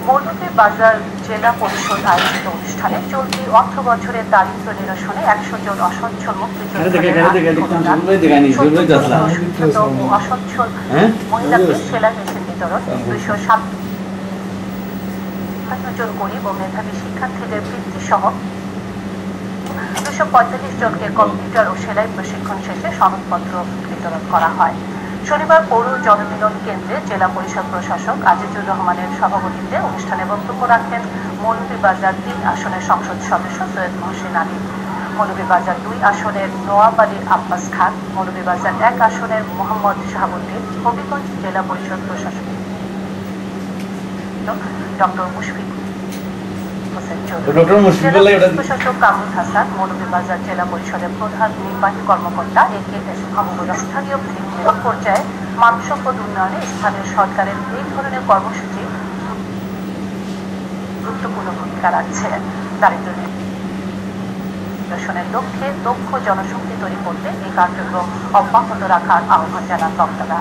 মৌলভীবাজার জেলা পরিষদ আয়োজিত অনুষ্ঠানে চলতি অর্থ বছরের দারিদ্র্য নিরসনে 100 জন অসচ্ছল অসচ্ছল মহিলাকে সেলাই মেশিন বিতরণ, 257 জন গরিব ও মেধাবী শিক্ষার্থীদের বৃত্তি সহ 245 জনকে কম্পিউটার ও সেলাই প্রশিক্ষণ শেষে সনদপত্র বিতরণ করা হয়। শনিবার পৌর জনমিলন কেন্দ্রে জেলা পরিষদ প্রশাসক আজিজুর রহমানের সভাপতিত্বে অনুষ্ঠানে বক্তব্য রাখেন মৌলভীবাজার 3 আসনের সংসদ সদস্য সৈয়দ মহসিন আলী, মৌলভীবাজার 2 আসনের নওয়াব আলী আব্বাস খান, মৌলভীবাজার 1 আসনের মোহাম্মদ শাহাবুদ্দিন, হবিগঞ্জ জেলা পরিষদ প্রশাসক ডক্টর মুশফিক প্রশাসক কামরুল হাসান, মৌলভীবাজার জেলা পরিষদের প্রধান নির্বাহী কর্মকর্তা AKS মাহমুদুল। স্থানীয় পর্যায়ে মানব সম্পদ উন্নয়নে স্থানীয় সরকারের এই ধরনের কর্মসূচি গুরুত্বপূর্ণ ভূমিকা রাখছে। দারিদ্র্য নিরসনের লক্ষ্যে দক্ষ জনশক্তি তৈরি করতে এই কার্যক্রম অব্যাহত রাখার আহ্বান জানান বক্তারা।